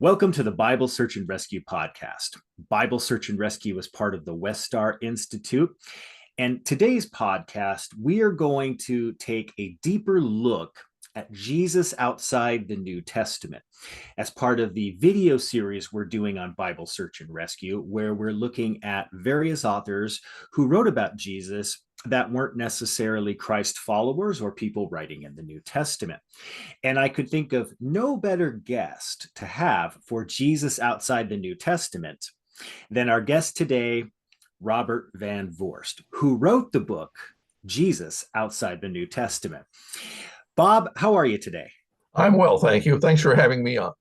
Welcome to the Bible Search and Rescue podcast. Bible Search and Rescue is part of the Westar Institute. And today's podcast, we are going to take a deeper look at Jesus outside the New Testament as part of the video series we're doing on Bible Search and Rescue, where we're looking at various authors who wrote about Jesus that weren't necessarily Christ followers or people writing in the New Testament. And I could think of no better guest to have for Jesus outside the New Testament than our guest today, Robert Van Voorst, who wrote the book, Jesus Outside the New Testament. Bob, how are you today? I'm well, thank you. Thanks for having me on.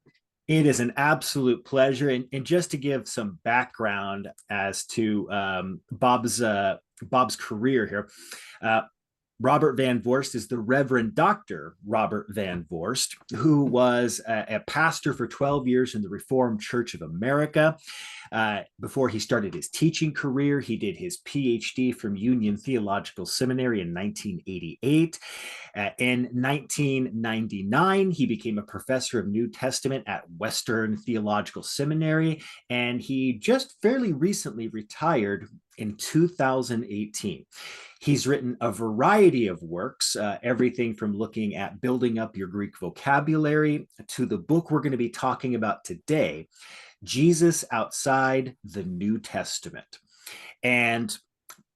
It is an absolute pleasure. And just to give some background as to Bob's career here, Robert Van Voorst is the Reverend Dr. Robert Van Voorst, who was a pastor for 12 years in the Reformed Church of America. Before he started his teaching career, he did his PhD from Union Theological Seminary in 1988. In 1999, he became a professor of New Testament at Western Theological Seminary, and he just fairly recently retired in 2018. He's written a variety of works, everything from looking at building up your Greek vocabulary to the book we're going to be talking about today, Jesus Outside the New Testament. And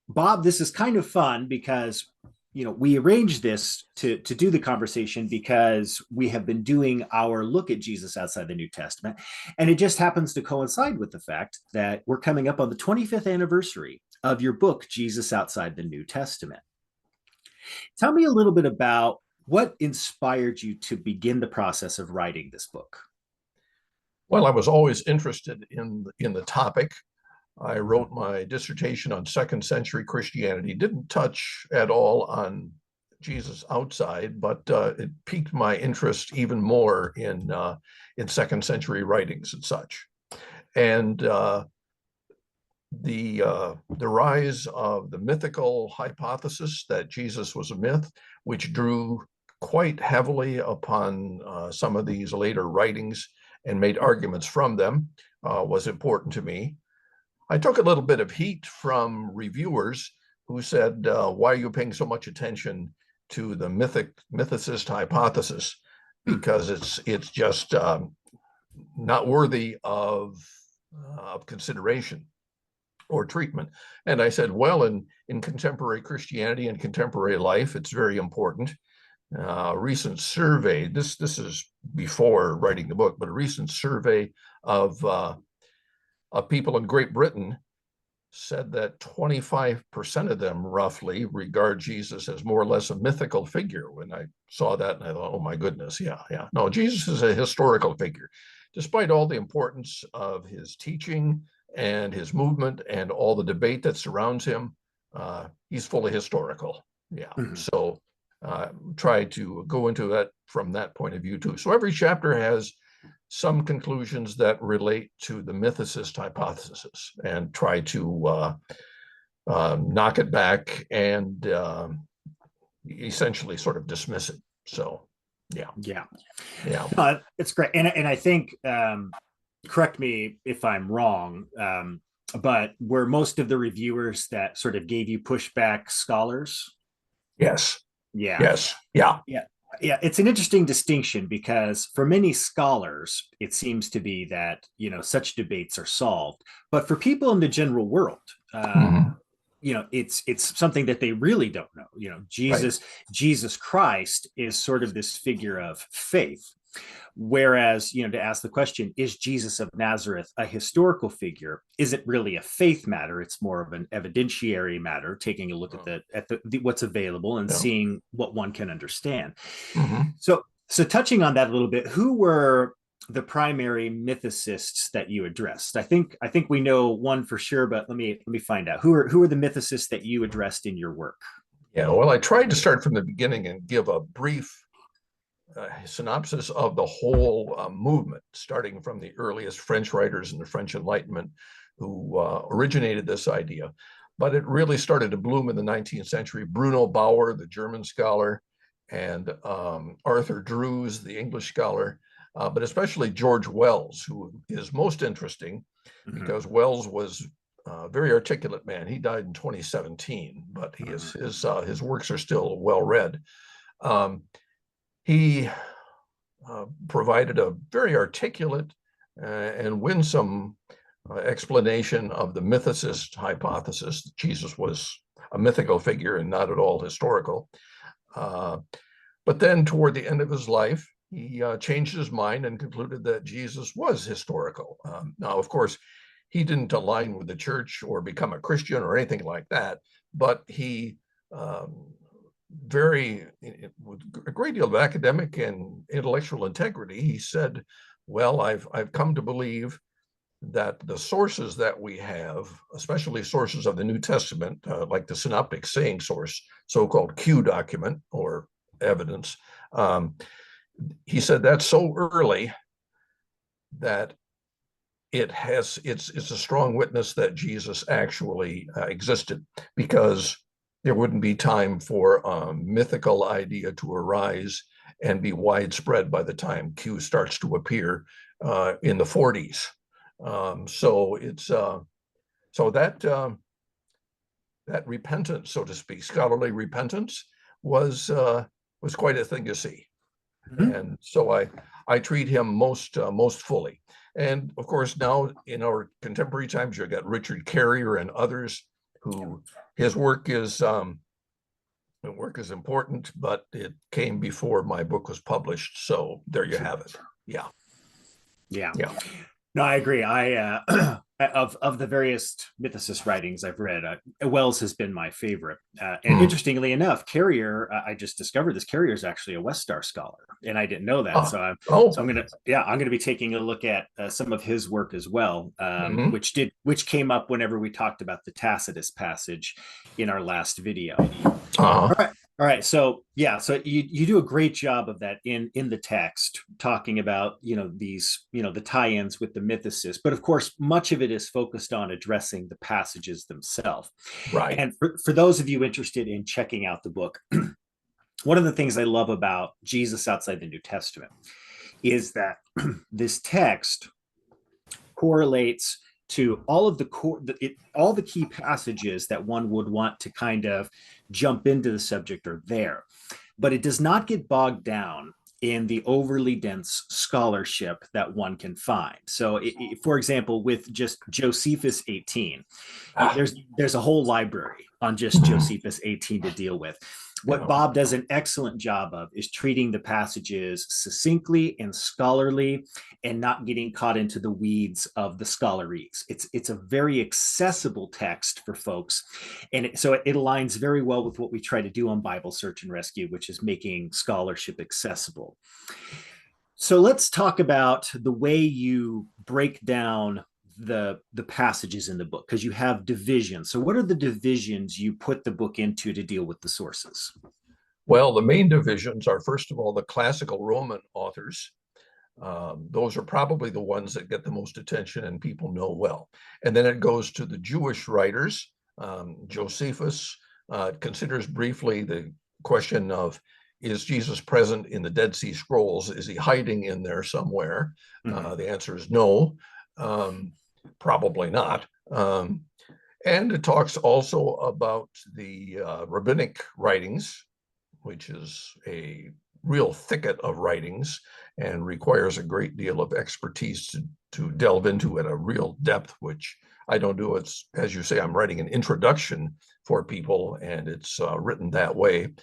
Bob, this is kind of fun because we arranged this to do the conversation because we have been doing our look at Jesus outside the New Testament. And it just happens to coincide with the fact that we're coming up on the 25th anniversary of your book, Jesus Outside the New Testament. Tell me a little bit about what inspired you to begin the process of writing this book. Well, I was always interested in the topic. I wrote my dissertation on second century Christianity, didn't touch at all on Jesus outside, but it piqued my interest even more in second century writings and such. And the rise of the mythical hypothesis that Jesus was a myth, which drew quite heavily upon some of these later writings and made arguments from them, was important to me. I took a little bit of heat from reviewers who said, why are you paying so much attention to the mythicist hypothesis? Because it's just not worthy of consideration or treatment. And I said, well, in contemporary Christianity and contemporary life, it's very important. A recent survey, this is before writing the book, but a recent survey of people in Great Britain said that 25% of them roughly regard Jesus as more or less a mythical figure. When I saw that, and I thought, oh my goodness, yeah. No, Jesus is a historical figure. Despite all the importance of his teaching and his movement and all the debate that surrounds him, he's fully historical. Yeah. Mm-hmm. So try to go into that from that point of view too. So every chapter has some conclusions that relate to the mythicist hypothesis and try to knock it back and essentially sort of dismiss it. So, yeah. It's great. And I think, correct me if I'm wrong, but were most of the reviewers that sort of gave you pushback scholars? Yes. Yeah. Yes. Yeah. Yeah, it's an interesting distinction because for many scholars, it seems to be that, such debates are solved. But for people in the general world, it's something that they really don't know. Jesus Christ is sort of this figure of faith. Whereas, to ask the question, is Jesus of Nazareth a historical figure? Is it really a faith matter? It's more of an evidentiary matter, taking a look at the what's available and seeing what one can understand. Mm-hmm. So touching on that a little bit, who were the primary mythicists that you addressed? I think we know one for sure, but let me find out. Who are the mythicists that you addressed in your work? Yeah, well, I tried to start from the beginning and give a brief synopsis of the whole movement, starting from the earliest French writers in the French Enlightenment who originated this idea. But it really started to bloom in the 19th century. Bruno Bauer, the German scholar, and Arthur Drews, the English scholar, but especially George Wells, who is most interesting because Wells was a very articulate man. He died in 2017, but his works are still well read. He provided a very articulate and winsome explanation of the mythicist hypothesis that Jesus was a mythical figure and not at all historical. But then toward the end of his life, he changed his mind and concluded that Jesus was historical. Now, of course, he didn't align with the church or become a Christian or anything like that, but he with a great deal of academic and intellectual integrity, he said, well, I've come to believe that the sources that we have, especially sources of the New Testament, like the synoptic saying source, so-called Q document or evidence, he said that's so early that it's a strong witness that Jesus actually existed, because there wouldn't be time for a mythical idea to arise and be widespread by the time Q starts to appear in the 40s. That repentance, so to speak, scholarly repentance, was quite a thing to see. And so I treat him most fully. And of course, now in our contemporary times, you've got Richard Carrier and others who his work is important, but it came before my book was published. So there you have it. Yeah. Yeah. No, I agree. Of the various mythicist writings I've read, Wells has been my favorite. And interestingly enough, Carrier, I just discovered this. Carrier is actually a Westar scholar, and I didn't know that. So I'm gonna be taking a look at some of his work as well, which came up whenever we talked about the Tacitus passage in our last video. All right. So you do a great job of that in the text, talking about, these, the tie-ins with the mythicists, but of course, much of it is focused on addressing the passages themselves. Right. And for those of you interested in checking out the book, one of the things I love about Jesus outside the New Testament is that this text correlates to all of all the key passages that one would want to kind of jump into the subject are there, but it does not get bogged down in the overly dense scholarship that one can find. So, for example, with just Josephus 18, there's a whole library on just Josephus 18 to deal with. What Bob does an excellent job of is treating the passages succinctly and scholarly, and not getting caught into the weeds of the scholaries. It's a very accessible text for folks, and so it aligns very well with what we try to do on Bible Search and Rescue, which is making scholarship accessible. So let's talk about the way you break down the passages in the book, because you have divisions. So what are the divisions you put the book into to deal with the sources? Well, the main divisions are, first of all, the classical Roman authors. Those are probably the ones that get the most attention and people know well. And then it goes to the Jewish writers. Josephus considers briefly the question of, is Jesus present in the Dead Sea Scrolls? Is he hiding in there somewhere? The answer is no. Probably not. And it talks also about the rabbinic writings, which is a real thicket of writings and requires a great deal of expertise to delve into at a real depth, which I don't do. It's, as you say, I'm writing an introduction for people, and it's written that way.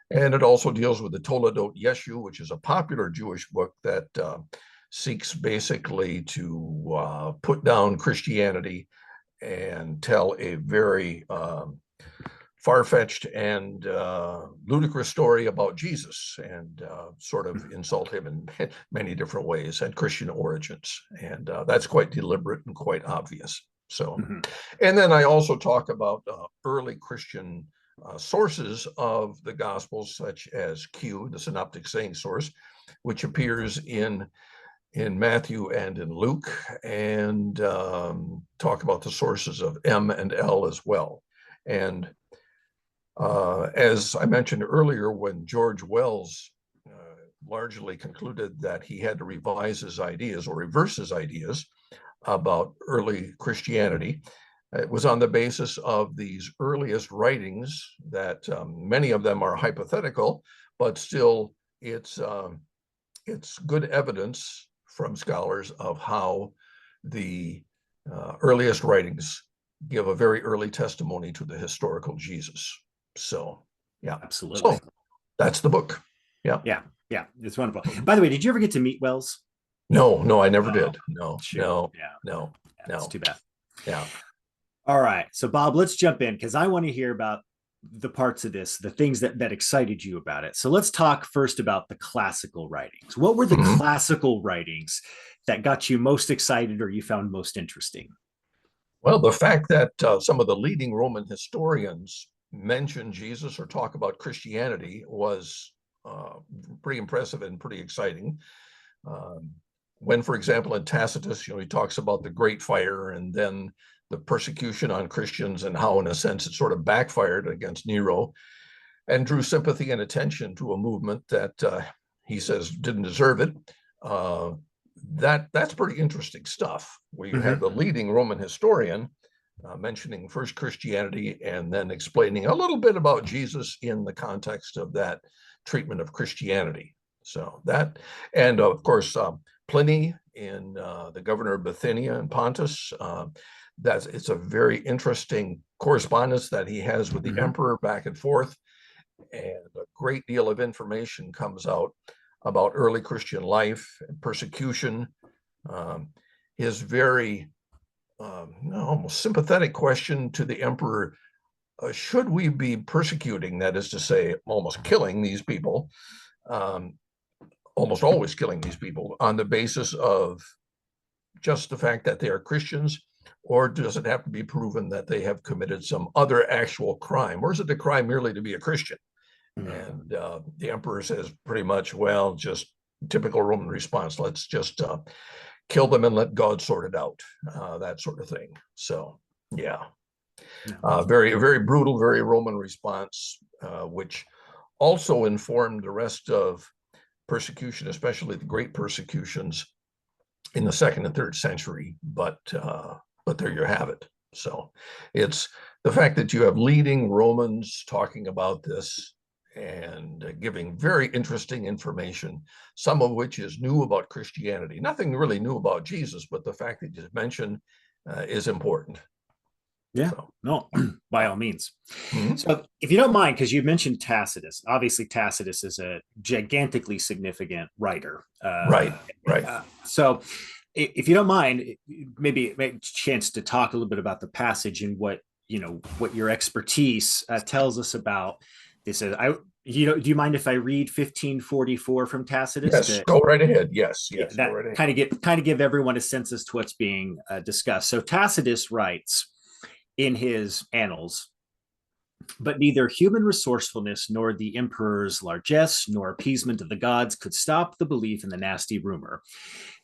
And it also deals with the Toledot Yeshu, which is a popular Jewish book that seeks basically to put down Christianity and tell a very far-fetched and ludicrous story about Jesus, and sort of insult him in many different ways, and Christian origins. And that's quite deliberate and quite obvious. So, and then I also talk about early Christian sources of the Gospels, such as Q, the synoptic saying source, which appears in Matthew and in Luke, and talk about the sources of M and L as well. And as I mentioned earlier, when George Wells largely concluded that he had to revise his ideas or reverse his ideas about early Christianity. It was on the basis of these earliest writings that many of them are hypothetical, but still it's good evidence from scholars of how the earliest writings give a very early testimony to the historical Jesus. So, yeah. Absolutely. So that's the book. Yeah. Yeah. Yeah. It's wonderful. By the way, did you ever get to meet Wells? No, I never Oh, did. No, shoot. no, Yeah. no, Yeah, it's no. too bad. Yeah. All right. So, Bob, let's jump in because I want to hear about the parts of this, the things that excited you about it. So let's talk first about the classical writings. What were the Mhm. classical writings that got you most excited or you found most interesting? Well, the fact that some of the leading Roman historians mention Jesus or talk about Christianity was uh, pretty impressive and pretty exciting. Um, when, for example, in Tacitus, he talks about the Great Fire and then the persecution on Christians and how, in a sense, it sort of backfired against Nero and drew sympathy and attention to a movement that he says didn't deserve it. Uh, that's pretty interesting stuff. Where you have Mm-hmm. the leading Roman historian mentioning first Christianity and then explaining a little bit about Jesus in the context of that treatment of Christianity. So that, and of course, Pliny in the governor of Bithynia and Pontus. It's a very interesting correspondence that he has with the Mm-hmm. emperor back and forth, and a great deal of information comes out about early Christian life and persecution. Um, his very almost sympathetic question to the emperor: should we be persecuting, that is to say, almost killing these people, um, almost always killing these people on the basis of just the fact that they are Christians, or does it have to be proven that they have committed some other actual crime, or is it a crime merely to be a Christian? Mm-hmm. And the emperor says pretty much, well, just typical Roman response. Let's just kill them and let God sort it out, that sort of thing. So, yeah, Yeah. very, very brutal, very Roman response, which also informed the rest of persecution, especially the great persecutions in the second and third century. But there you have it. So it's the fact that you have leading Romans talking about this and giving very interesting information, some of which is new about Christianity. Nothing really new about Jesus, but the fact that you mentioned is important. Yeah. So, No, by all means. mhm. So, if you don't mind, because you mentioned Tacitus, obviously Tacitus is a gigantically significant writer. Right, right. So, if you don't mind, maybe make a chance to talk a little bit about the passage and what your expertise tells us about this. Do you mind if I read 1544 from Tacitus Yes, to go right ahead. Yes, yeah, yes, go that right ahead. kind of give everyone a sense as to what's being discussed. So Tacitus writes in his annals, but neither human resourcefulness nor the emperor's largesse nor appeasement of the gods could stop the belief in the nasty rumor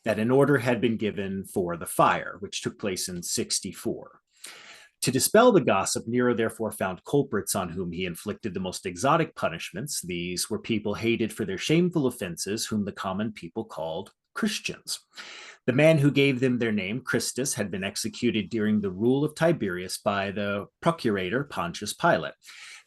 that an order had been given for the fire, which took place in 64. To dispel the gossip, Nero therefore found culprits on whom he inflicted the most exotic punishments. These were people hated for their shameful offenses, whom the common people called Christians. The man who gave them their name, Christus, had been executed during the rule of Tiberius by the procurator Pontius Pilate.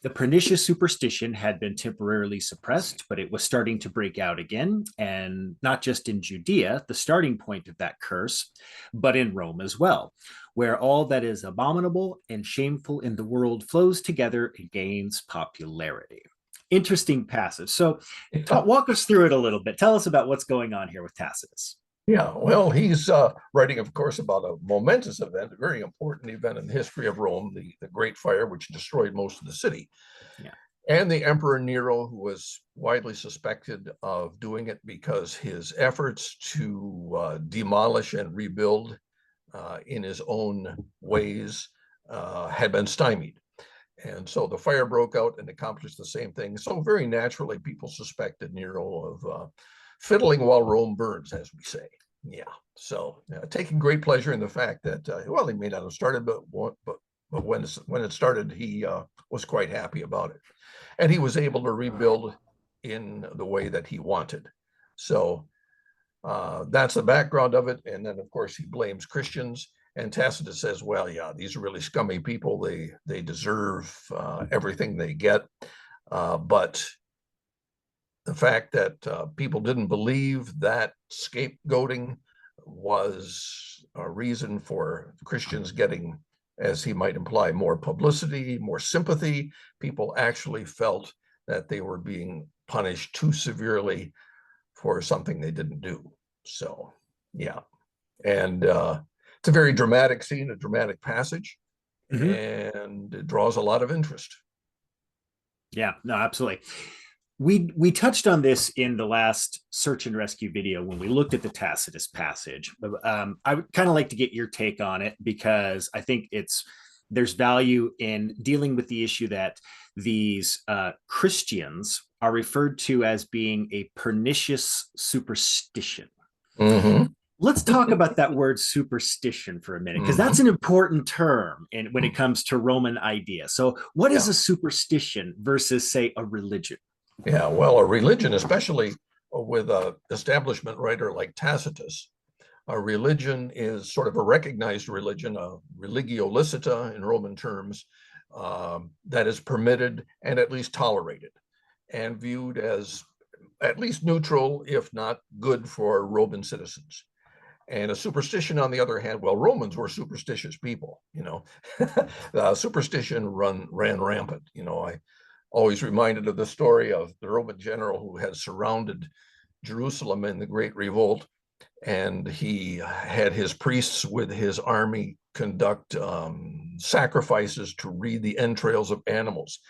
The pernicious superstition had been temporarily suppressed, but it was starting to break out again, and not just in Judea, the starting point of that curse, but in Rome as well, where all that is abominable and shameful in the world flows together and gains popularity. Interesting passage. So, Yeah. walk us through it a little bit. Tell us about what's going on here with Tacitus. Yeah, well, he's writing, of course, about a momentous event, a very important event in the history of Rome, the Great Fire, which destroyed most of the city. Yeah. And the Emperor Nero, who was widely suspected of doing it because his efforts to demolish and rebuild in his own ways had been stymied. And so the fire broke out and accomplished the same thing. So very naturally, people suspected Nero of fiddling while Rome burns, as we say. Yeah. So taking great pleasure in the fact that, well, he may not have started, but when it started, he was quite happy about it. And he was able to rebuild in the way that he wanted. So that's the background of it. And then, of course, he blames Christians. And Tacitus says, well, yeah, these are really scummy people. They deserve everything they get. But the fact that people didn't believe that scapegoating was a reason for Christians getting, as he might imply, more publicity, more sympathy. People actually felt that they were being punished too severely for something they didn't do. So, yeah. And it's a very dramatic scene, a dramatic passage, and it draws a lot of interest. Yeah, no, absolutely. We touched on this in the last search and rescue video when we looked at the Tacitus passage. I would kind of like to get your take on it because I think there's value in dealing with the issue that these Christians are referred to as being a pernicious superstition. Mm-hmm. Let's talk about that word superstition for a minute, because Mm-hmm. that's an important term when it comes to Roman idea. So, what is Yeah. a superstition versus, say, a religion? Yeah, well, a religion, especially with a establishment writer like Tacitus, a religion is sort of a recognized religion, a religio licita in Roman terms, that is permitted and at least tolerated and viewed as at least neutral, if not good for Roman citizens. And a superstition, on the other hand, well, Romans were superstitious people, superstition ran rampant. I always reminded of the story of the Roman general who had surrounded Jerusalem in the Great Revolt, and he had his priests with his army conduct sacrifices to read the entrails of animals.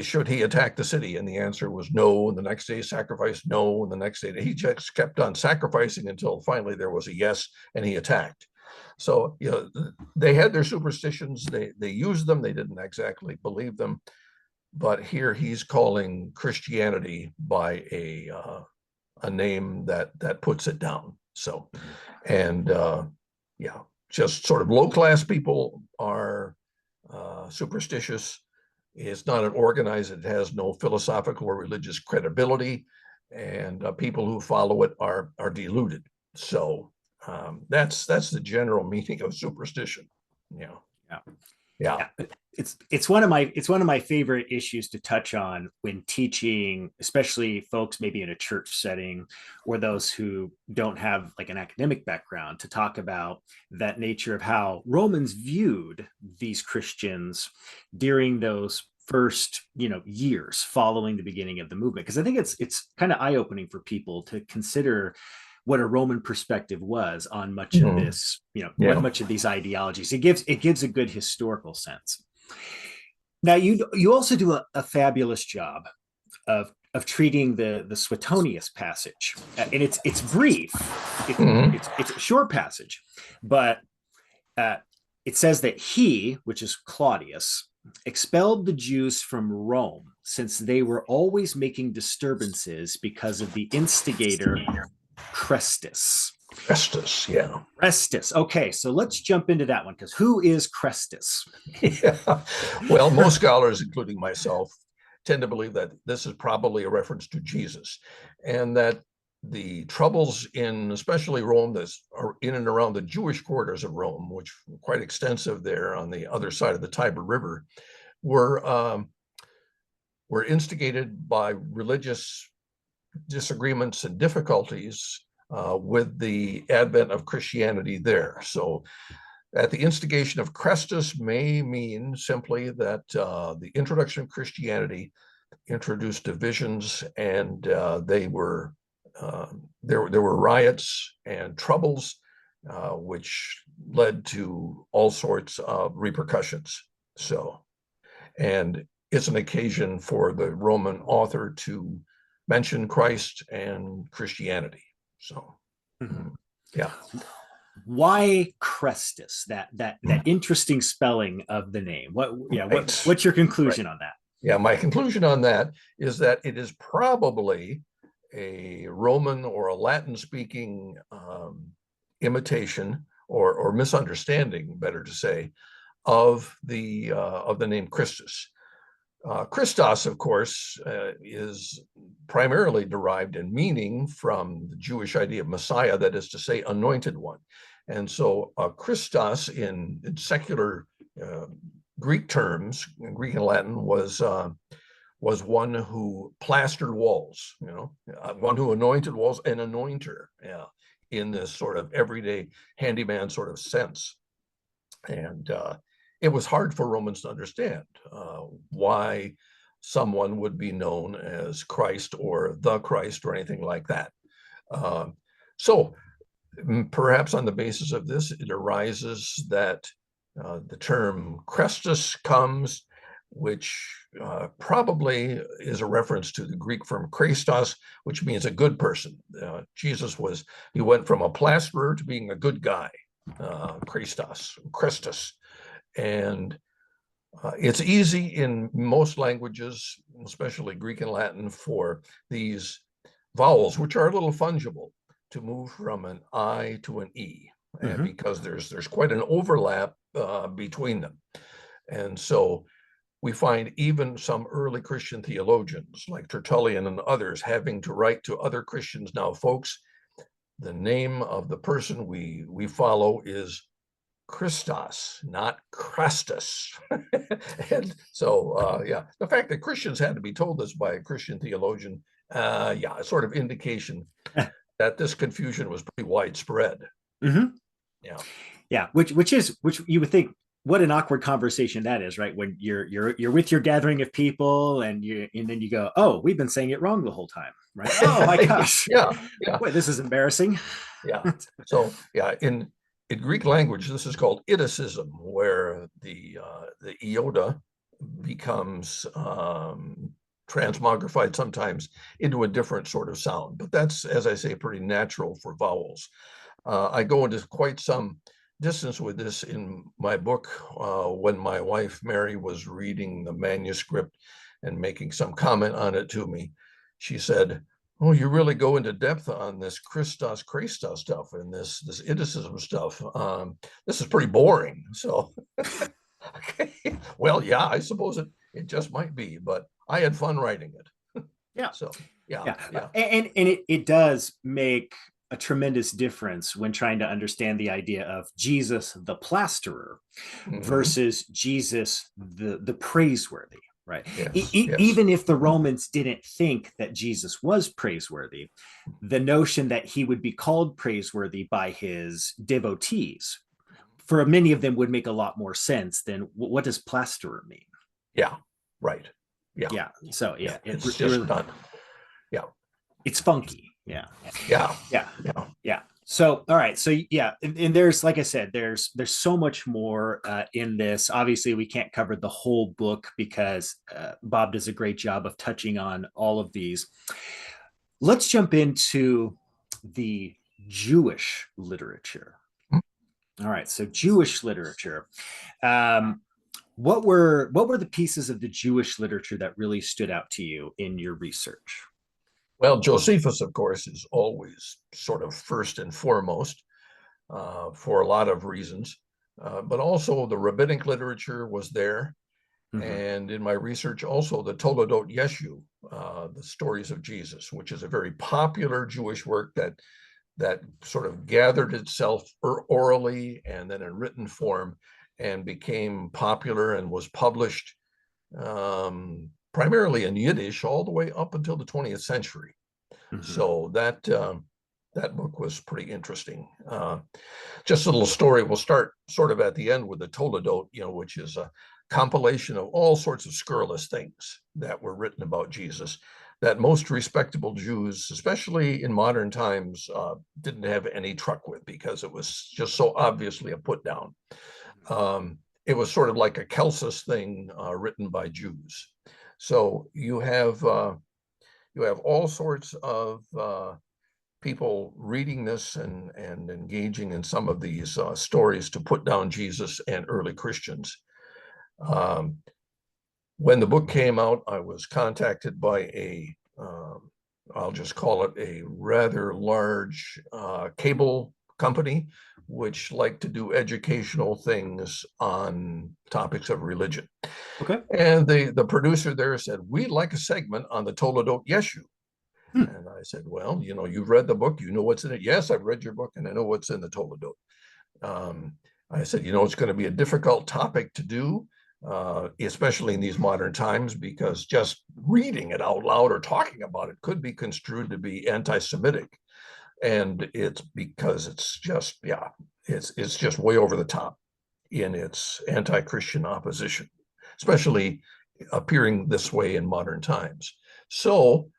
Should he attack the city? And the answer was no. And the next day, sacrifice, no. And the next day, he just kept on sacrificing until finally there was a yes, and he attacked. So, they had their superstitions. They used them. They didn't exactly believe them. But here he's calling Christianity by a name that puts it down. So, and yeah, just sort of low class people are superstitious. It's not an organized, it has no philosophical or religious credibility, and people who follow it are deluded. So that's the general meaning of superstition. Yeah. Yeah. Yeah. Yeah, it's one of my favorite issues to touch on when teaching, especially folks maybe in a church setting or those who don't have like an academic background, to talk about that nature of how Romans viewed these Christians during those first years following the beginning of the movement, because I think it's kind of eye-opening for people to consider what a Roman perspective was on much of Mhm. this, Yeah. much of these ideologies. It gives a good historical sense. Now, you also do a fabulous job of treating the Suetonius passage, and it's brief. Mhm. It's a short passage, but it says that he, which is Claudius, expelled the Jews from Rome since they were always making disturbances because of the instigator Crestus. Festus, yeah. Crestus. Okay, so let's jump into that one, because who is Crestus? Yeah. Well, most scholars, including myself, tend to believe that this is probably a reference to Jesus, and that the troubles in especially Rome, that's in and around the Jewish quarters of Rome, which were quite extensive there on the other side of the Tiber River, were were instigated by religious disagreements and difficulties with the advent of Christianity there. So at the instigation of Crestus may mean simply that the introduction of Christianity introduced divisions, and there were riots and troubles, which led to all sorts of repercussions. So, and it's an occasion for the Roman author to mention Christ and Christianity. So, yeah. Why Crestus? That interesting spelling of the name. Right. What's your Right. conclusion on that? Yeah, my conclusion on that is that it is probably a Roman or a Latin speaking imitation or misunderstanding, better to say, of the name Christus. Christos, of course, is primarily derived in meaning from the Jewish idea of Messiah, that is to say, anointed one. And so Christos in secular Greek terms, in Greek and Latin, was one who plastered walls, one who anointed walls, an anointer, yeah, in this sort of everyday handyman sort of sense. And it was hard for Romans to understand why someone would be known as Christ or the Christ or anything like that. So perhaps on the basis of this, it arises that the term Christus comes, which probably is a reference to the Greek term Christos, which means a good person. He went from a plasterer to being a good guy, Christus. And it's easy in most languages, especially Greek and Latin, for these vowels, which are a little fungible, to move from an I to an E, and because there's quite an overlap between them. And so we find even some early Christian theologians like Tertullian and others having to write to other Christians, now, folks, the name of the person we follow is Christos, not Christus. And so, yeah, the fact that Christians had to be told this by a Christian theologian, yeah, a sort of indication that this confusion was pretty widespread. Yeah, yeah, which you would think, what an awkward conversation that is, right? When you're with your gathering of people and then you go, oh, we've been saying it wrong the whole time, right? Oh my gosh, yeah. Boy, this is embarrassing. Yeah. So yeah, in Greek language, this is called Iticism, where the iota becomes transmogrified sometimes into a different sort of sound. But that's, as I say, pretty natural for vowels. I go into quite some distance with this in my book when my wife Mary was reading the manuscript and making some comment on it to me. She said, oh, you really go into depth on this Christos stuff and this Iticism stuff. This is pretty boring. So, okay, well, yeah, I suppose it just might be, but I had fun writing it. Yeah. So, yeah. And it does make a tremendous difference when trying to understand the idea of Jesus the plasterer versus Jesus the praiseworthy, right? Yes, Even if the Romans didn't think that Jesus was praiseworthy, the notion that he would be called praiseworthy by his devotees, for many of them, would make a lot more sense than what does plasterer mean? Yeah, right. Yeah. So yeah, it's just really, not. Yeah, it's funky. Yeah. So all right, so yeah, and there's, like I said, there's so much more in this. Obviously we can't cover the whole book because Bob does a great job of touching on all of these. Let's jump into the Jewish literature. All right, so Jewish literature. What were the pieces of the Jewish literature that really stood out to you in your research? Well, Josephus, of course, is always sort of first and foremost for a lot of reasons, but also the rabbinic literature was there. And in my research, also the Toledot Yeshu, the stories of Jesus, which is a very popular Jewish work that sort of gathered itself orally and then in written form and became popular and was published primarily in Yiddish all the way up until the 20th century. So that book was pretty interesting. Just a little story. We'll start sort of at the end with the Toledot, which is a compilation of all sorts of scurrilous things that were written about Jesus that most respectable Jews, especially in modern times, didn't have any truck with because it was just so obviously a put down. It was sort of like a Celsus thing written by Jews. So you have all sorts of people reading this and engaging in some of these stories to put down Jesus and early Christians. When the book came out, I was contacted by I'll just call it a rather large cable company which liked to do educational things on topics of religion. Okay. And the producer there said, we'd like a segment on the Toledot Yeshu. And I said, well, you've read the book, you know what's in it. Yes, I've read your book and I know what's in the Toledot. I said, it's going to be a difficult topic to do, especially in these modern times, because just reading it out loud or talking about it could be construed to be anti-Semitic. And it's because it's just, it's just way over the top in its anti-Christian opposition, especially appearing this way in modern times. So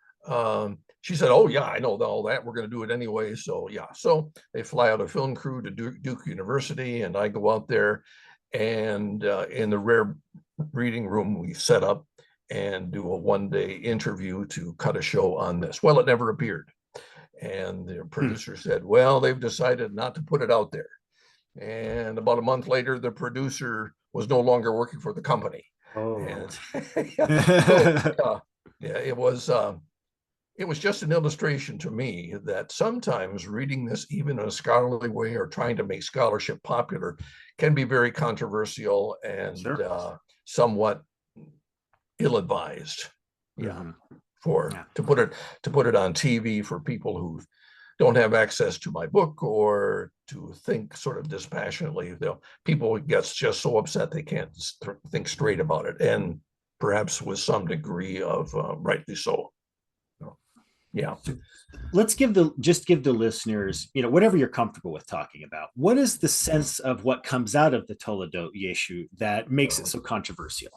she said, oh, yeah, I know all that. We're going to do it anyway. So, yeah. So they fly out a film crew to Duke University, and I go out there. And in the rare reading room, we set up and do a one-day interview to cut a show on this. Well, it never appeared. And the producer said, well, they've decided not to put it out there. And about a month later, the producer was no longer working for the company. Oh. And so, it was just an illustration to me that sometimes reading this, even in a scholarly way or trying to make scholarship popular, can be very controversial and somewhat ill-advised. To put it on TV for people who don't have access to my book or to think sort of dispassionately. People get just so upset they can't think straight about it, and perhaps with some degree of rightly so. Yeah. Let's give the listeners, whatever you're comfortable with talking about. What is the sense of what comes out of the Toledot Yeshu that makes it so controversial?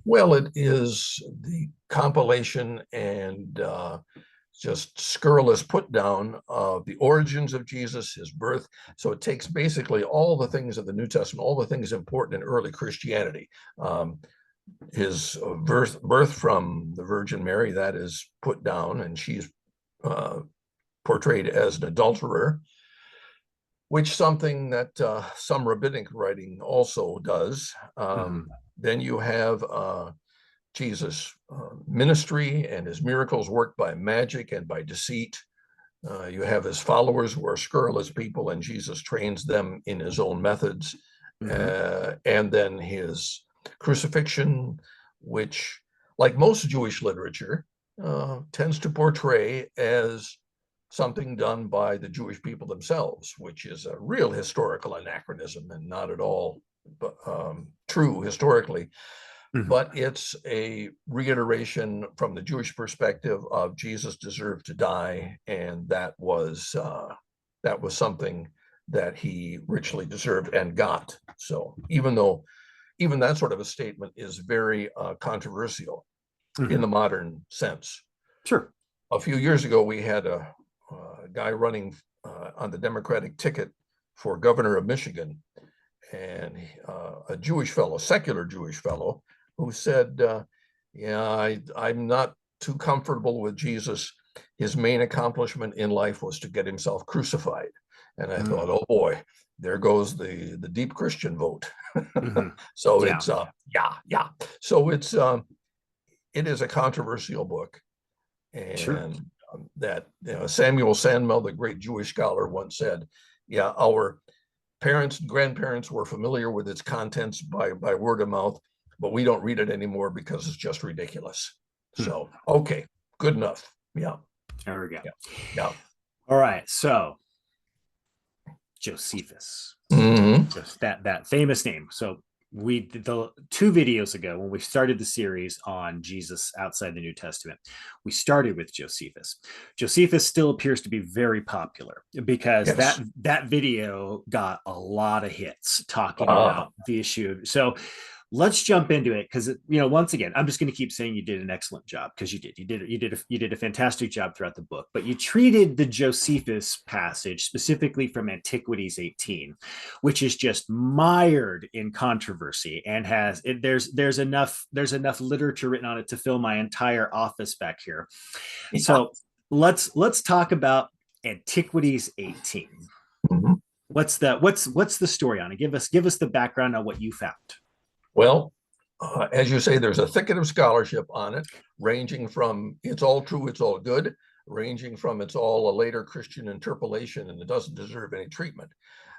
Well, it is the compilation and just scurrilous put down of the origins of Jesus, his birth. So it takes basically all the things of the New Testament, all the things important in early Christianity. His birth from the Virgin Mary, that is put down, and she's portrayed as an adulterer, which something that some rabbinic writing also does. Then you have Jesus' ministry and his miracles worked by magic and by deceit. You have his followers who are scurrilous people, and Jesus trains them in his own methods. And then his crucifixion, which, like most Jewish literature, tends to portray as something done by the Jewish people themselves, which is a real historical anachronism and not at all true historically. But it's a reiteration from the Jewish perspective of Jesus deserved to die, and that was something that he richly deserved and got. So even that sort of a statement is very controversial in the modern sense. Sure. A few years ago, we had a guy running on the Democratic ticket for governor of Michigan, and a Jewish fellow, secular Jewish fellow, who said, I'm not too comfortable with Jesus. His main accomplishment in life was to get himself crucified. And I thought, oh boy, there goes the deep Christian vote. So it's So it is a controversial book, and that Samuel Sandmel, the great Jewish scholar, once said, our parents and grandparents were familiar with its contents by word of mouth, but we don't read it anymore because it's just ridiculous. So, okay, good enough. Yeah. There we go. Yeah. All right. So Josephus, just that famous name. So we did the 2 videos ago when we started the series on Jesus outside the New Testament. We started with Josephus. Josephus still appears to be very popular because that video got a lot of hits talking about the issue. So let's jump into it because once again, I'm just going to keep saying you did an excellent job, because you did a fantastic job throughout the book. But you treated the Josephus passage specifically from Antiquities 18, which is just mired in controversy and there's enough literature written on it to fill my entire office back here. So let's talk about Antiquities 18. What's the story on it? Give us the background on what you found. Well, as you say, there's a thicket of scholarship on it, ranging from it's all true, it's all good, ranging from it's all a later Christian interpolation and it doesn't deserve any treatment.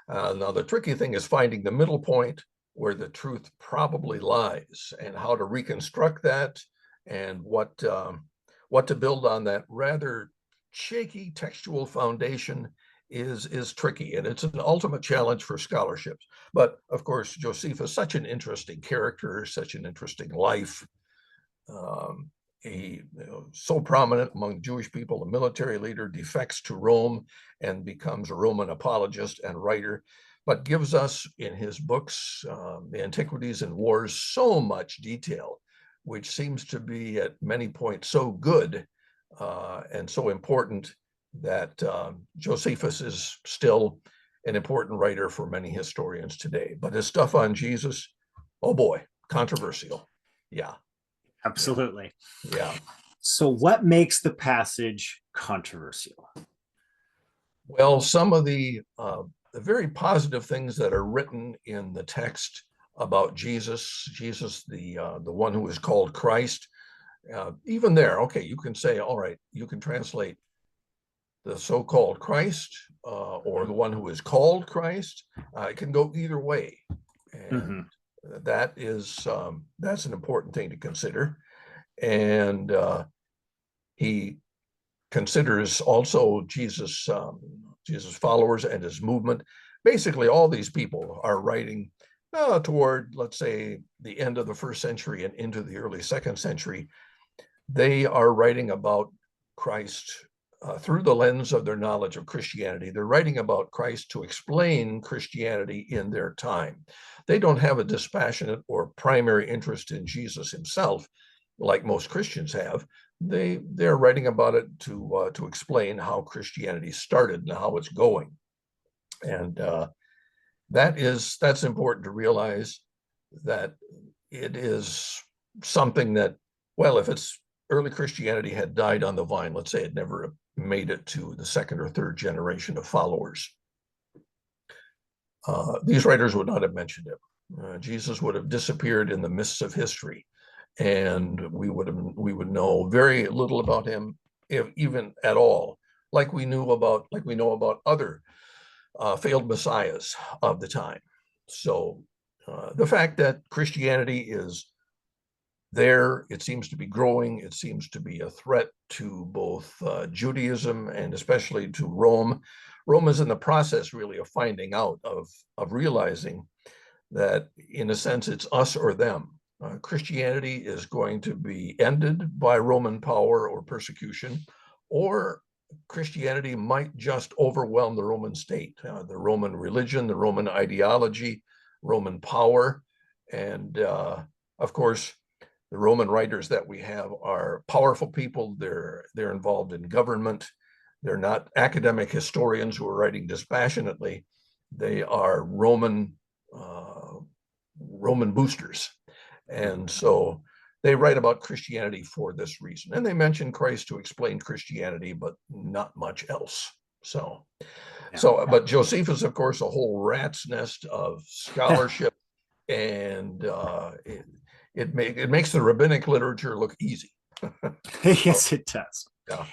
Now, the tricky thing is finding the middle point where the truth probably lies, and how to reconstruct that, and what to build on that rather shaky textual foundation is tricky, and it's an ultimate challenge for scholarships. But of course, Josephus, such an interesting character, such an interesting life. He, so prominent among Jewish people, a military leader, defects to Rome and becomes a Roman apologist and writer, but gives us in his books, the Antiquities and Wars, so much detail, which seems to be at many points so good and so important that Josephus is still an important writer for many historians today. But his stuff on Jesus, oh boy, controversial. Yeah. Absolutely. Yeah. So what makes the passage controversial? Well, some of the very positive things that are written in the text about Jesus, the one who is called Christ, even there, okay, you can say, all right, you can translate the so-called Christ or the one who is called Christ. It can go either way, and that is that's an important thing to consider. And he considers also Jesus' followers and his movement. Basically, all these people are writing toward, let's say, the end of the first century and into the early second century. They are writing about Christ through the lens of their knowledge of Christianity. They're writing about Christ to explain Christianity in their time. They don't have a dispassionate or primary interest in Jesus himself, like most Christians have. They're writing about it to explain how Christianity started and how it's going. And that's important to realize, that it is something that, well, if it's early Christianity had died on the vine, let's say it never made it to the second or third generation of followers, these writers would not have mentioned him. Jesus would have disappeared in the mists of history, and we would know very little about him, if even at all, like we know about other failed messiahs of the time. So the fact that Christianity is there, it seems to be growing. It seems to be a threat to both Judaism and especially to Rome. Rome is in the process, really, of finding out, of realizing that, in a sense, it's us or them. Christianity is going to be ended by Roman power or persecution, or Christianity might just overwhelm the Roman state, the Roman religion, the Roman ideology, Roman power. And of course, the Roman writers that we have are powerful people. They're involved in government. They're not academic historians who are writing dispassionately. They are Roman boosters. And so they write about Christianity for this reason. And they mention Christ to explain Christianity, but not much else. But Josephus, of course, a whole rat's nest of scholarship, and it makes the rabbinic literature look easy. Yes, it does.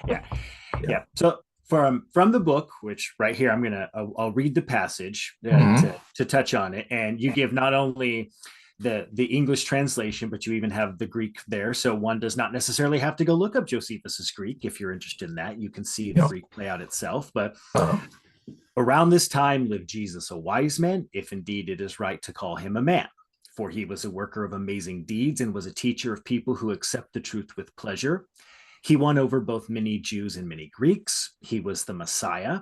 Yeah. So from the book, which right here, I'll read the passage to touch on it, and you give not only the English translation, but you even have the Greek there. So one does not necessarily have to go look up Josephus's Greek. If you're interested in that, you can see the Greek play out itself. But around this time lived Jesus, a wise man, if indeed it is right to call him a man. For he was a worker of amazing deeds and was a teacher of people who accept the truth with pleasure. He won over both many Jews and many Greeks. He was the Messiah.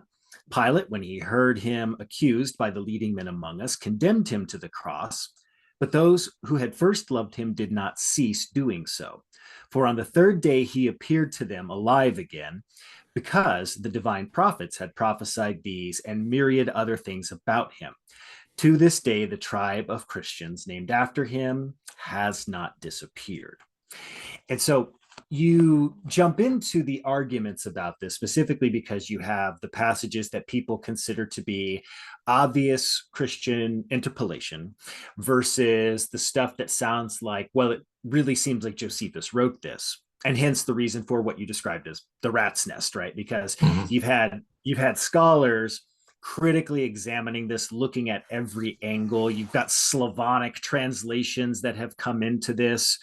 Pilate, when he heard him accused by the leading men among us, condemned him to the cross. But those who had first loved him did not cease doing so. For on the third day he appeared to them alive again, because the divine prophets had prophesied these and myriad other things about him. To this day, the tribe of Christians named after him has not disappeared. And so you jump into the arguments about this specifically because you have the passages that people consider to be obvious Christian interpolation versus the stuff that sounds like, well, it really seems like Josephus wrote this. and hence the reason for what you described as the rat's nest, right? Because Mhm. you've had scholars critically examining this, looking at every angle. You've got Slavonic translations that have come into this,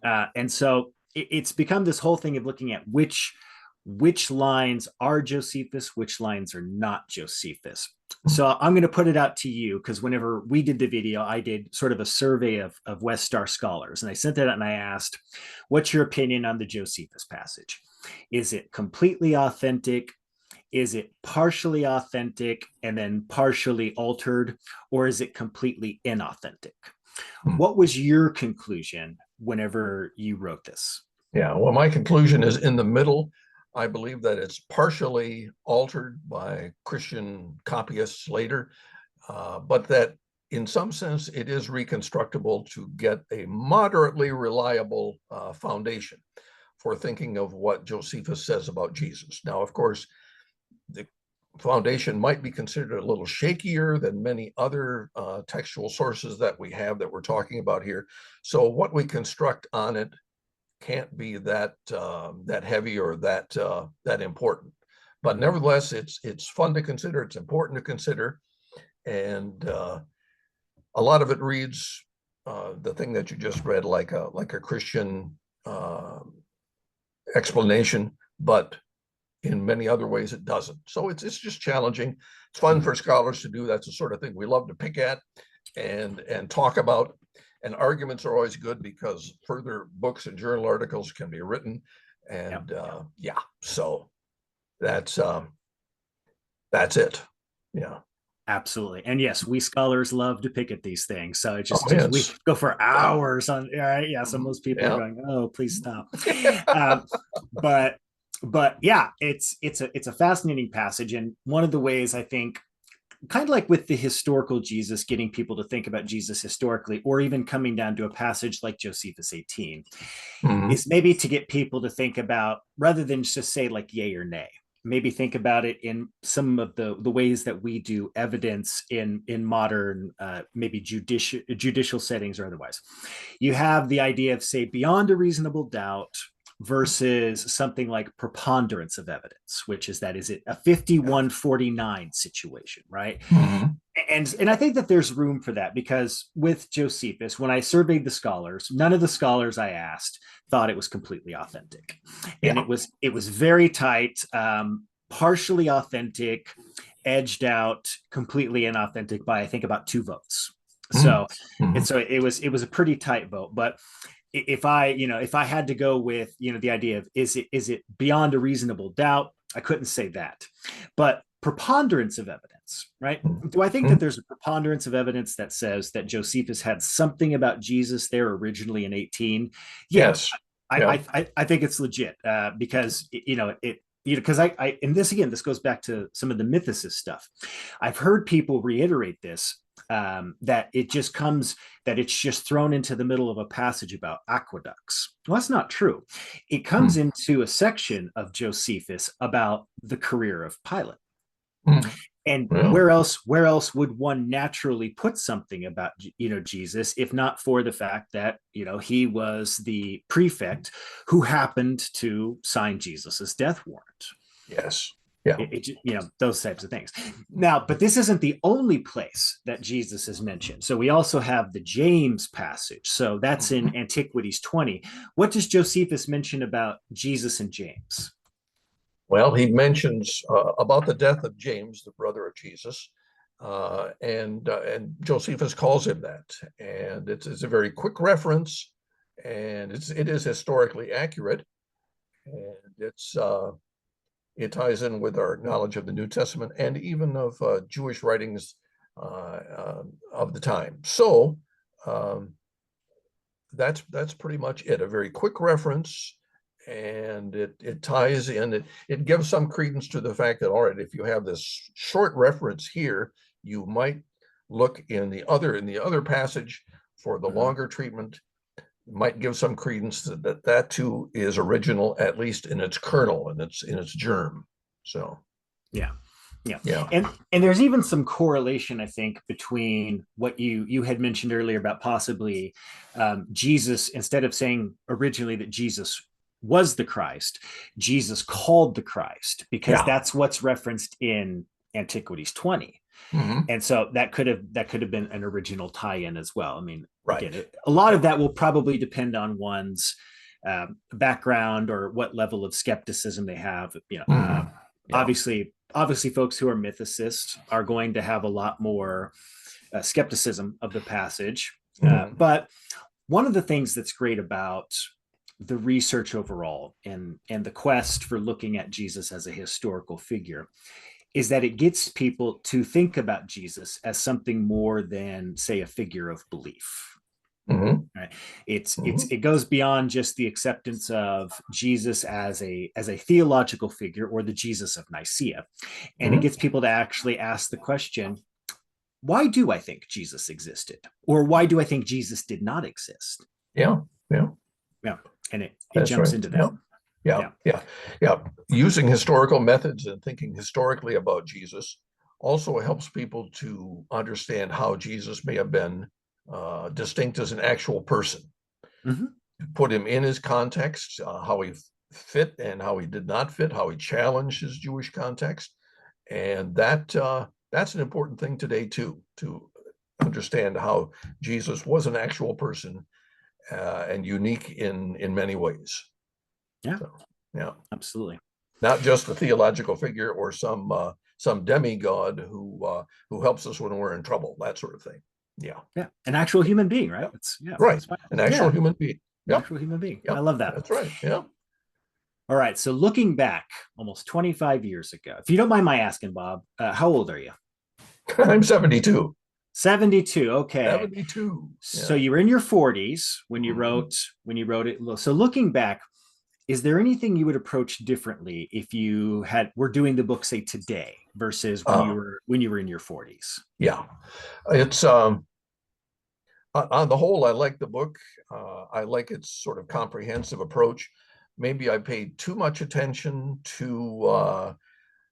and so it's become this whole thing of looking at which lines are Josephus, which lines are not Josephus. So I'm going to put it out to you, because whenever we did the video, I did sort of a survey of West Star scholars, and I sent that out and I asked, what's your opinion on the Josephus passage? Is it completely authentic? Is it partially authentic and then partially altered, or is it completely inauthentic? What was your conclusion whenever you wrote this? Yeah, well, my conclusion is in the middle. I believe that it's partially altered by Christian copyists later, but that in some sense it is reconstructible to get a moderately reliable foundation for thinking of what Josephus says about Jesus. Now, of course, the foundation might be considered a little shakier than many other textual sources that we have that we're talking about here. So what we construct on it can't be that heavy or that important. But nevertheless, it's fun to consider. It's important to consider, and a lot of it reads the thing that you just read like a Christian explanation, but in many other ways it doesn't. So it's just challenging. It's fun for scholars to do. That's the sort of thing we love to pick at and talk about. And arguments are always good because further books and journal articles can be written. And yeah, so that's it. Yeah. Absolutely. And yes, we scholars love to pick at these things. So it just, yes. we go for hours on, right? Yeah. So most people are Yeah. going, oh, please stop. um, but, but yeah, it's a fascinating passage. And one of the ways I think, kind of like with the historical Jesus, getting people to think about Jesus historically, or even coming down to a passage like Josephus 18, is maybe to get people to think about, rather than just say like yay or nay, maybe think about it in some of the ways that we do evidence in modern maybe judicial settings or otherwise. You have the idea of, say, beyond a reasonable doubt versus something like preponderance of evidence, which is that, is it a 51-49 situation, right? And I think that there's room for that, because with Josephus, when I surveyed the scholars, none of the scholars I asked thought it was completely authentic, and it was very tight, partially authentic, edged out completely inauthentic by, I think, about 2 votes. So and so it was a pretty tight vote. But if I had to go with the idea of, is it beyond a reasonable doubt, I couldn't say that. But preponderance of evidence, right? Do I think that there's a preponderance of evidence that says that Josephus had something about Jesus there originally in 18? Yes. I think it's legit, because because I and this, again, this goes back to some of the mythicist stuff. I've heard people reiterate this, that it's just thrown into the middle of a passage about aqueducts. Well, that's not true. It comes into a section of Josephus about the career of Pilate. And where else would one naturally put something about Jesus, if not for the fact that he was the prefect who happened to sign Jesus's death warrant? Yes. Yeah. Those types of things. Now, but this isn't the only place that Jesus is mentioned. So we also have the James passage. So that's in Antiquities 20. What does Josephus mention about Jesus and James? Well, he mentions about the death of James, the brother of Jesus, and Josephus calls him that, and it's a very quick reference, and it is historically accurate, and it ties in with our knowledge of the New Testament and even of Jewish writings of the time. So that's pretty much it. A very quick reference. And it ties in, it gives some credence to the fact that, all right, if you have this short reference here, you might look in the other passage for the longer treatment, might give some credence to that too is original, at least in its kernel and in its germ. So yeah. And there's even some correlation, I think, between what you had mentioned earlier about possibly Jesus, instead of saying originally that Jesus was the Christ, Jesus called the Christ, because Yeah. that's what's referenced in Antiquities 20. Hmm. And so that could have been an original tie-in as well. I mean, Right. again, a lot Yeah. of that will probably depend on one's background or what level of skepticism they have. Hmm. Yeah. Obviously, folks who are mythicists are going to have a lot more skepticism of the passage. Hmm. But one of the things that's great about the research overall and the quest for looking at Jesus as a historical figure is that it gets people to think about Jesus as something more than, say, a figure of belief. Hmm. Right? Hmm. It goes beyond just the acceptance of Jesus as a theological figure, or the Jesus of Nicaea, and it Hmm. gets people to actually ask the question, why do I think Jesus existed? Or why do I think Jesus did not exist? Yeah. Yeah. Yeah. And it That's jumps right. into Yeah. that. Yeah. Yeah. Yeah. Yeah. Using historical methods and thinking historically about Jesus also helps people to understand how Jesus may have been distinct as an actual person. Mm-hmm. Put him in his context, how he fit and how he did not fit, how he challenged his Jewish context, and that's an important thing today too, to understand how Jesus was an actual person and unique in many ways. Yeah, So, yeah, absolutely. not just a theological figure or some demigod who helps us when we're in trouble, that sort of thing. Yeah, Yeah. An actual human being, yeah, right? It's yeah, right. it's fine. An actual Yeah. human being. An Yep, actual human being. I yep. love that. That's right. Yeah. All right. So looking back almost 25 years ago, if you don't mind my asking, Bob, how old are you? I'm 72. 72. Okay. 72. So Yeah. you were in your 40s when you Mhm. wrote it. So looking back, is there anything you would approach differently if you were doing the book, say, today versus Uh, when you were in your 40s? yeah. It's on the whole, I like the book. I like its sort of comprehensive approach. Maybe I paid too much attention to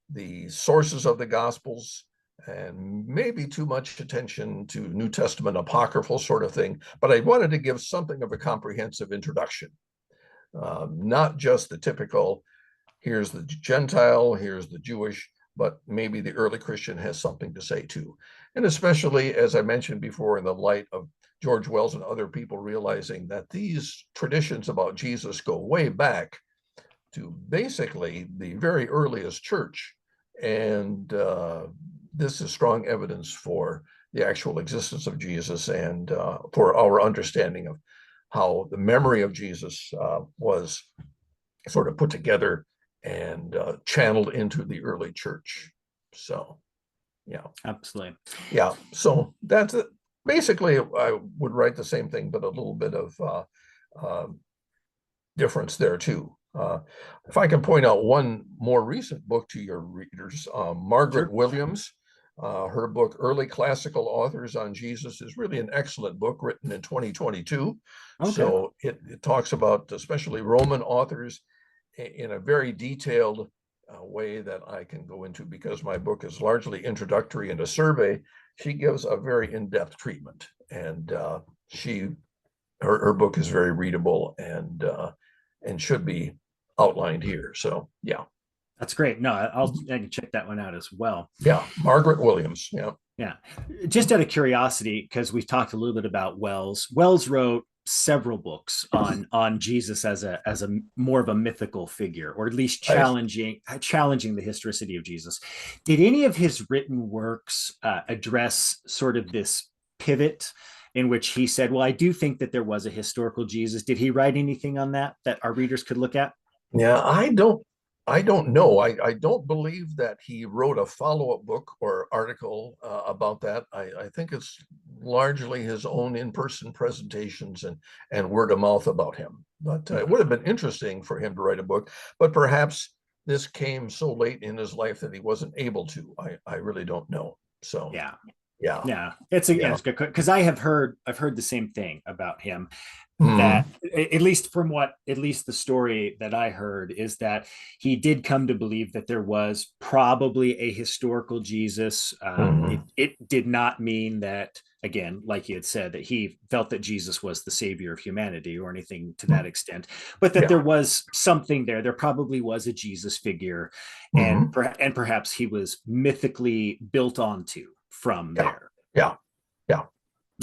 the sources of the Gospels and maybe too much attention to New Testament apocryphal sort of thing. But I wanted to give something of a comprehensive introduction, not just the typical, here's the Gentile, here's the Jewish, but maybe the early Christian has something to say too. And especially, as I mentioned before, in the light of George Wells and other people realizing that these traditions about Jesus go way back to basically the very earliest church. And this is strong evidence for the actual existence of Jesus and for our understanding of how the memory of Jesus was sort of put together and channeled into the early church. So, yeah, Absolutely. yeah. So that's it. Basically, I would write the same thing, but a little bit of uh, difference there too. If I can point out one more recent book to your readers, Margaret Sure. Williams, her book Early Classical Authors on Jesus is really an excellent book written in 2022. Okay. So it talks about especially Roman authors in a very detailed way that I can go into because my book is largely introductory and a survey. She gives a very in-depth treatment, and her book is very readable and should be outlined here. So yeah, That's great. No, I can check that one out as well. yeah, Margaret Williams. Yeah. Yeah. Just out of curiosity, because we've talked a little bit about Wells. Wells wrote several books on Jesus as a more of a mythical figure, or at least I, challenging the historicity of Jesus. Did any of his written works address sort of this pivot in which he said, "Well, I do think that there was a historical Jesus"? Did he write anything on that our readers could look at? yeah, I don't know. I don't believe that he wrote a follow-up book or article about that. I think it's largely his own in-person presentations and word of mouth about him. But it Mhm. would have been interesting for him to write a book. But perhaps this came so late in his life that he wasn't able to. I really don't know. So Yeah. yeah, Yeah, yeah. it's good because I've heard the same thing about him. Mm, That at least the story that I heard is that he did come to believe that there was probably a historical Jesus. mm, It did not mean that again, like you had said, that he felt that Jesus was the savior of humanity or anything to that extent, but that there Yeah. was something there. There probably was a Jesus figure, and Hmm. perhaps he was mythically built onto from Yeah. there. Yeah. Yeah.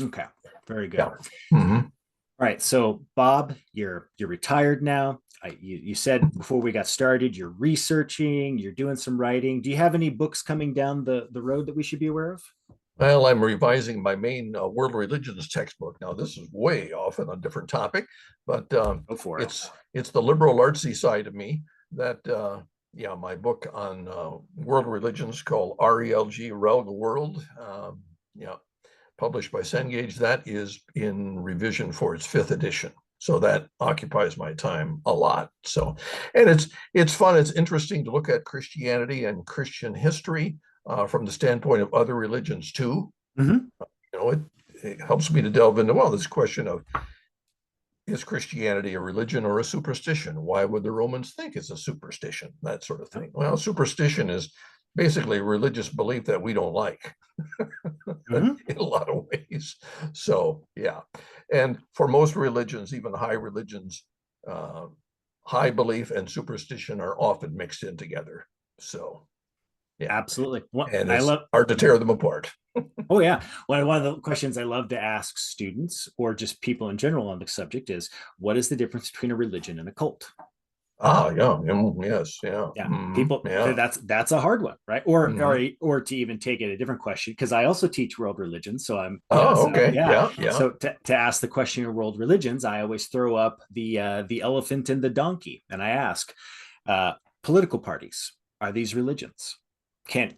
Okay, very good. Yeah. Hmm. All right, so Bob, you're retired now. You said before we got started you're researching, you're doing some writing. Do you have any books coming down the road that we should be aware of? Well, I'm revising my main world religions textbook. Now, this is way off on a different topic, but Go for it. it's the liberal artsy side of me that yeah, my book on world religions called RELG, Relg World, yeah, published by Cengage. That is in revision for its fifth edition. So that occupies my time a lot. So, and it's fun. It's interesting to look at Christianity and Christian history from the standpoint of other religions too. Mm-hmm. You know, it helps me to delve into, well, this question of, is Christianity a religion or a superstition? Why would the Romans think it's a superstition? That sort of thing. Well, superstition is basically a religious belief that we don't like Mm-hmm. in a lot of ways. So, yeah. And for most religions, even high religions, uh, high belief and superstition are often mixed in together. So, yeah. Absolutely. What And I it's love. hard to tear them apart. Oh yeah. One of the questions I love to ask students or just people in general on the subject is, what is the difference between a religion and a cult? Ah, yeah, yes, yeah, Yeah, people, yeah. that's a hard one, right? Hmm. Or to even take it a different question, because I also teach world religions, so I'm Oh, so okay, yeah. yeah, yeah. So to ask the question of world religions, I always throw up the elephant and the donkey, and I ask, uh, political parties, are these religions? Can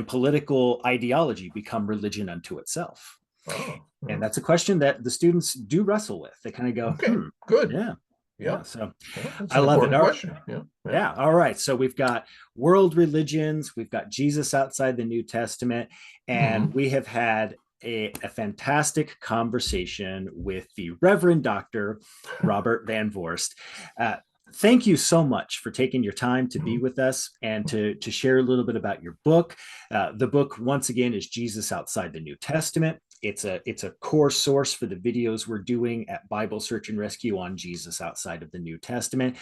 political ideology become religion unto itself? Oh, And yeah. that's a question that the students do wrestle with. They kind of go, Okay, good. yeah, Yeah, yeah. So yeah, that's I an love it. important All right. question. Yeah, yeah. Yeah. All right. So we've got world religions, we've got Jesus outside the New Testament, and Hmm. we have had a fantastic conversation with the Reverend Dr. Robert Van Voorst. Uh, Thank you so much for taking your time to be Hmm. with us and to share a little bit about your book. The book, once again, is Jesus Outside the New Testament. It's a core source for the videos we're doing at Bible Search and Rescue on Jesus Outside of the New Testament.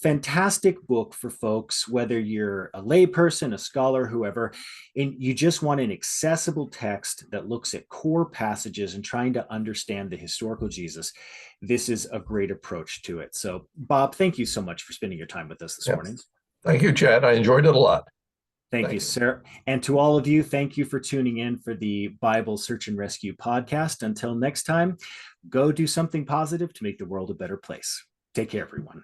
Fantastic book for folks, whether you're a layperson, a scholar, whoever, and you just want an accessible text that looks at core passages and trying to understand the historical Jesus. This is a great approach to it. So, Bob, thank you so much for spending your time with us this Yeah. morning. Thank you, Chad. I enjoyed it a lot. Thank you, Thank you. sir. And to all of you, thank you for tuning in for the Bible Search and Rescue podcast. Until next time, go do something positive to make the world a better place. Take care, everyone.